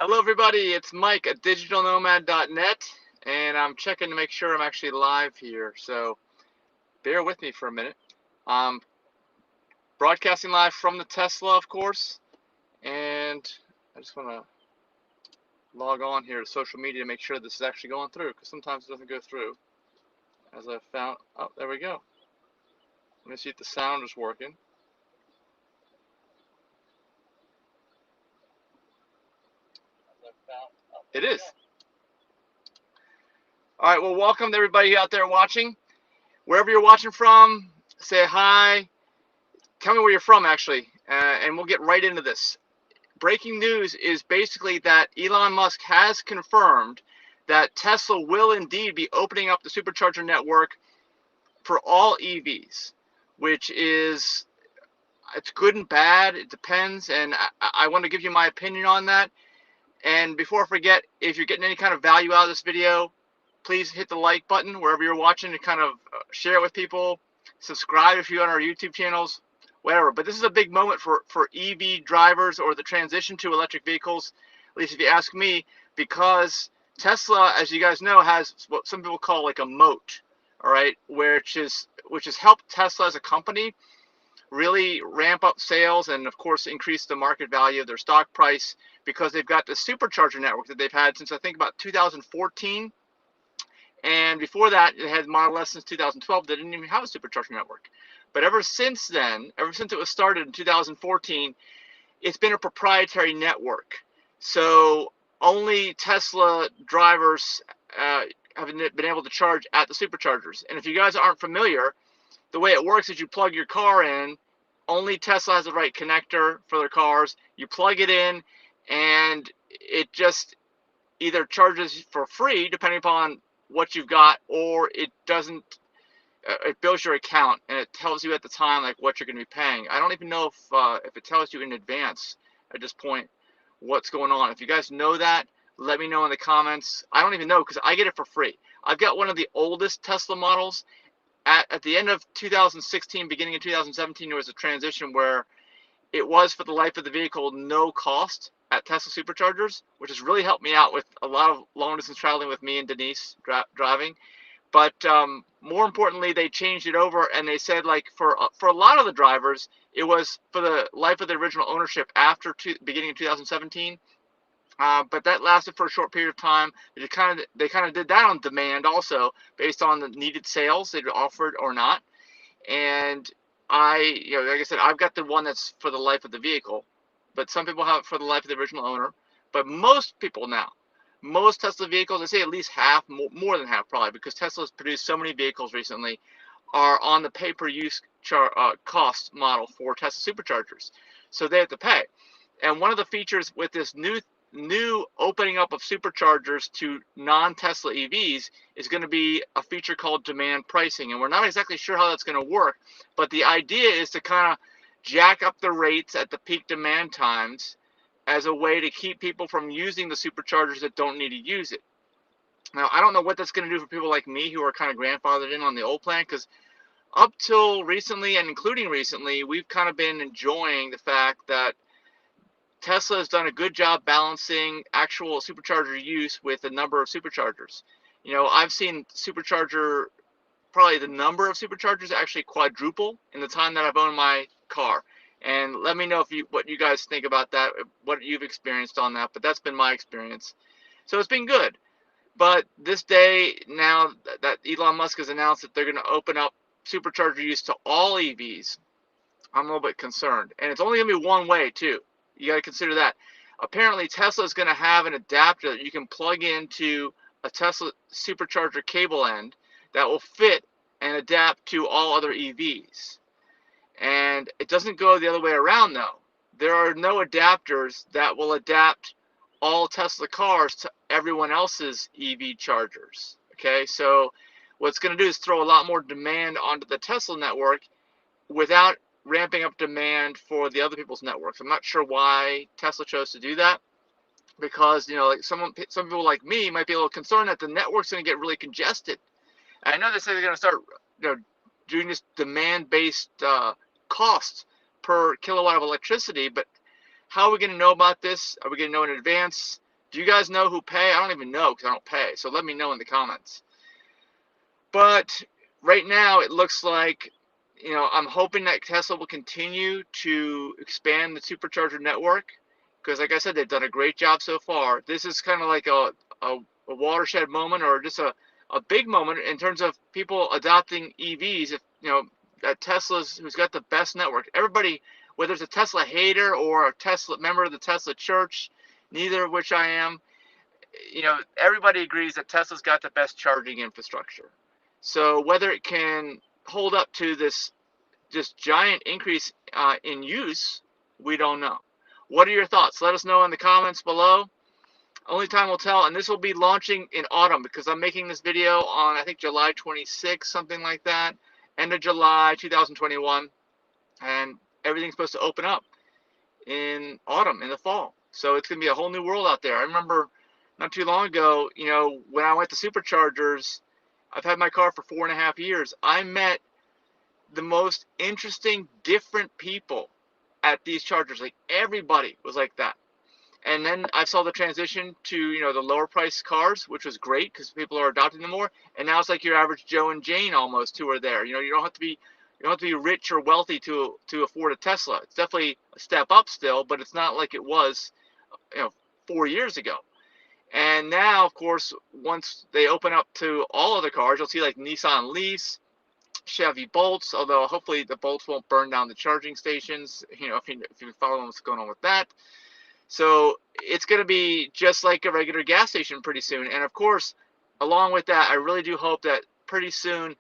Hello everybody, it's Mike at digitalnomad.net, and I'm checking to make sure I'm actually live here, so bear with me for a minute. I'm broadcasting live from the Tesla, of course, and I just want to log on here to social media to make sure this is actually going through, because sometimes it doesn't go through, as I found. Oh, there we go. Let me see if the sound is working. It is. All right, well, welcome to everybody out there watching. Wherever you're watching from, say hi. Tell me where you're from, actually, and we'll get right into this. Breaking news is basically that Elon Musk has confirmed that Tesla will indeed be opening up the Supercharger network for all EVs, which is, it's good and bad. It depends, and I want to give you my opinion on that. And before I forget, if you're getting any kind of value out of this video, please hit the like button wherever you're watching and kind of share it with people. Subscribe if you're on our YouTube channels, whatever. But this is a big moment for EV drivers or the transition to electric vehicles, at least if you ask me, because Tesla, as you guys know, has what some people call like a moat, all right, which has helped Tesla as a company really ramp up sales and, of course, increase the market value of their stock price because they've got the supercharger network that they've had since I think about 2014. And before that, it had Model S since 2012. They didn't even have a supercharger network. But ever since then, ever since it was started in 2014, it's been a proprietary network. So only Tesla drivers have been able to charge at the superchargers. And if you guys aren't familiar, the way it works is you plug your car in. Only Tesla has the right connector for their cars. You plug it in, and it just either charges for free, depending upon what you've got, or it doesn't. It builds your account and it tells you at the time like what you're going to be paying. I don't even know if it tells you in advance at this point what's going on. If you guys know that, let me know in the comments. I don't even know because I get it for free. I've got one of the oldest Tesla models. At the end of 2016, beginning of 2017, there was a transition where it was, for the life of the vehicle, no cost at Tesla Superchargers, which has really helped me out with a lot of long distance traveling with me and Denise driving. But more importantly, they changed it over and they said, like, for a lot of the drivers, it was for the life of the original ownership after beginning of 2017. But that lasted for a short period of time. They kind of did that on demand also, based on the needed sales they offered or not. And like I said, I've got the one that's for the life of the vehicle, but some people have it for the life of the original owner. But most people now, most Tesla vehicles, I say at least half, more than half probably, because Tesla's produced so many vehicles recently, are on the pay-per-use cost model for Tesla Superchargers. So they have to pay. And one of the features with this new opening up of superchargers to non-Tesla EVs is going to be a feature called demand pricing, and we're not exactly sure how that's going to work, but the idea is to kind of jack up the rates at the peak demand times as a way to keep people from using the superchargers that don't need to use it. Now, I don't know what that's going to do for people like me who are kind of grandfathered in on the old plan, because up till recently, and including recently, we've kind of been enjoying the fact that Tesla has done a good job balancing actual supercharger use with the number of superchargers. You know, I've seen probably the number of superchargers actually quadruple in the time that I've owned my car. And let me know what you guys think about that, what you've experienced on that. But that's been my experience. So it's been good. But this day, now that Elon Musk has announced that they're going to open up supercharger use to all EVs, I'm a little bit concerned. And it's only going to be one way, too. You got to consider that. Apparently, Tesla is going to have an adapter that you can plug into a Tesla supercharger cable end that will fit and adapt to all other EVs. And it doesn't go the other way around, though. There are no adapters that will adapt all Tesla cars to everyone else's EV chargers. Okay, so what it's going to do is throw a lot more demand onto the Tesla network without ramping up demand for the other people's networks. I'm not sure why Tesla chose to do that, because, you know, like some people like me might be a little concerned that the network's going to get really congested. And I know they say they're going to start, doing this demand-based cost per kilowatt of electricity, but how are we going to know about this? Are we going to know in advance? Do you guys know who pay? I don't even know because I don't pay. So let me know in the comments. But right now it looks like, I'm hoping that Tesla will continue to expand the supercharger network because, like I said, they've done a great job so far. This is kind of like a watershed moment, or just a big moment in terms of people adopting EVs. If that Tesla's who's got the best network. Everybody, whether it's a Tesla hater or a Tesla member of the Tesla church, neither of which I am, everybody agrees that Tesla's got the best charging infrastructure. So whether it can hold up to this just giant increase in use, we don't know. What are your thoughts? Let us know in the comments below. Only time will tell, and this will be launching in autumn because I'm making this video on, I think, July 26th, something like that, end of July 2021, and everything's supposed to open up in autumn, in the fall. So it's going to be a whole new world out there. I remember not too long ago, when I went to Superchargers, I've had my car for 4.5 years. I met the most interesting, different people at these chargers. Like, everybody was like that. And then I saw the transition to, the lower price cars, which was great because people are adopting them more. And now it's like your average Joe and Jane almost who are there. You don't have to be rich or wealthy to afford a Tesla. It's definitely a step up still, but it's not like it was, 4 years ago. And now, of course, once they open up to all other cars, you'll see like Nissan Leafs, Chevy Bolts, although hopefully the Bolts won't burn down the charging stations, if you follow what's going on with that. So it's going to be just like a regular gas station pretty soon. And of course, along with that, I really do hope that pretty soon,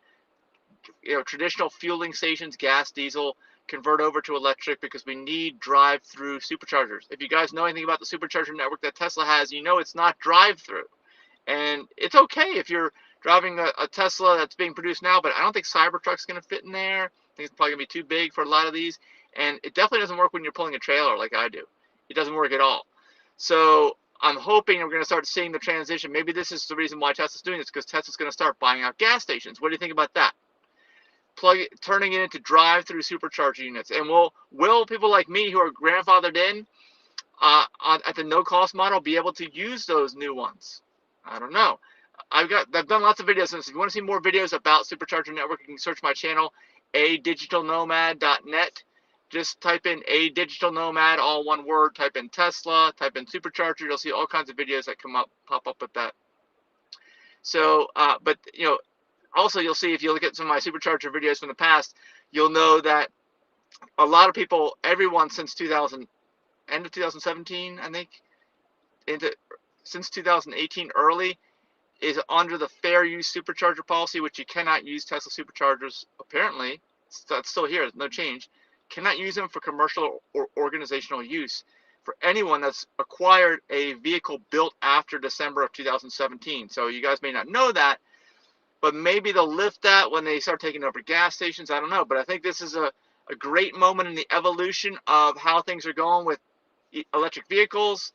traditional fueling stations, gas, diesel, convert over to electric because we need drive-through superchargers. If you guys know anything about the supercharger network that Tesla has, it's not drive-through. And it's okay if you're driving a Tesla that's being produced now, but I don't think Cybertruck's going to fit in there. I think it's probably going to be too big for a lot of these. And it definitely doesn't work when you're pulling a trailer like I do. It doesn't work at all. So I'm hoping we're going to start seeing the transition. Maybe this is the reason why Tesla's doing this, because Tesla's going to start buying out gas stations. What do you think about that? Turning it into drive-through supercharger units. And will people like me who are grandfathered in at the no-cost model be able to use those new ones? I don't know. I've done lots of videos. If you want to see more videos about Supercharger Network, you can search my channel, adigitalnomad.net. Just type in A Digital Nomad, all one word. Type in Tesla, type in Supercharger. You'll see all kinds of videos that pop up with that. So, but also you'll see, if you look at some of my Supercharger videos from the past, you'll know that a lot of people, everyone since end of 2017, I think, since 2018 early, is under the fair use supercharger policy, which you cannot use Tesla superchargers, apparently. That's still here, no change. Cannot use them for commercial or organizational use for anyone that's acquired a vehicle built after December of 2017. So you guys may not know that, but maybe they'll lift that when they start taking over gas stations. I don't know, but I think this is a great moment in the evolution of how things are going with electric vehicles.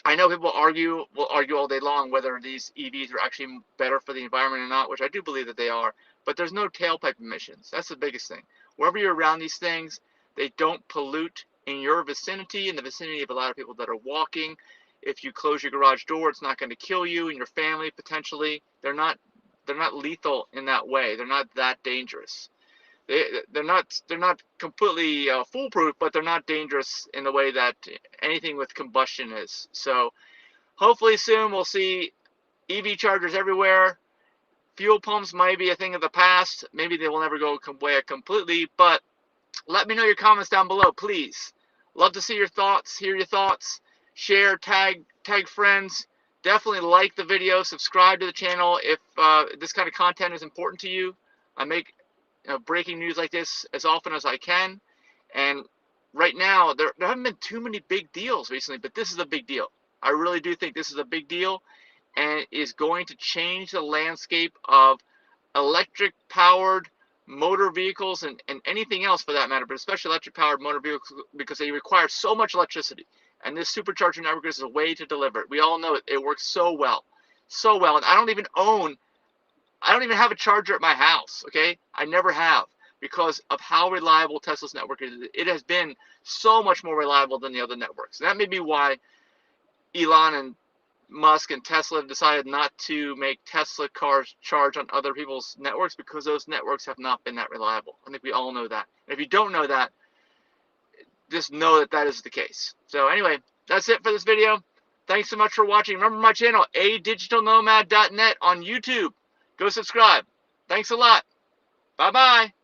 I know people will argue all day long whether these EVs are actually better for the environment or not, which I do believe that they are, but there's no tailpipe emissions. That's the biggest thing. Wherever you're around these things, they don't pollute in your vicinity, in the vicinity of a lot of people that are walking. If you close your garage door, it's not going to kill you and your family potentially. They're not lethal in that way. They're not that dangerous. They're not completely foolproof, but they're not dangerous in the way that anything with combustion is. So hopefully soon we'll see EV chargers everywhere. Fuel pumps might be a thing of the past. Maybe they will never go away completely, but let me know your comments down below, please. Love to see your thoughts, hear your thoughts. Share, tag friends. Definitely like the video, subscribe to the channel if this kind of content is important to you. I make breaking news like this as often as I can. And right now, there haven't been too many big deals recently, but this is a big deal. I really do think this is a big deal, and is going to change the landscape of electric-powered motor vehicles and anything else for that matter, but especially electric-powered motor vehicles because they require so much electricity. And this supercharger network is a way to deliver it. We all know it. It works so well. So well. And I don't even have a charger at my house, okay? I never have, because of how reliable Tesla's network is. It has been so much more reliable than the other networks. And that may be why Elon and Musk and Tesla have decided not to make Tesla cars charge on other people's networks because those networks have not been that reliable. I think we all know that. And if you don't know that, just know that that is the case. So anyway, that's it for this video. Thanks so much for watching. Remember my channel, adigitalnomad.net on YouTube. Go subscribe. Thanks a lot. Bye-bye.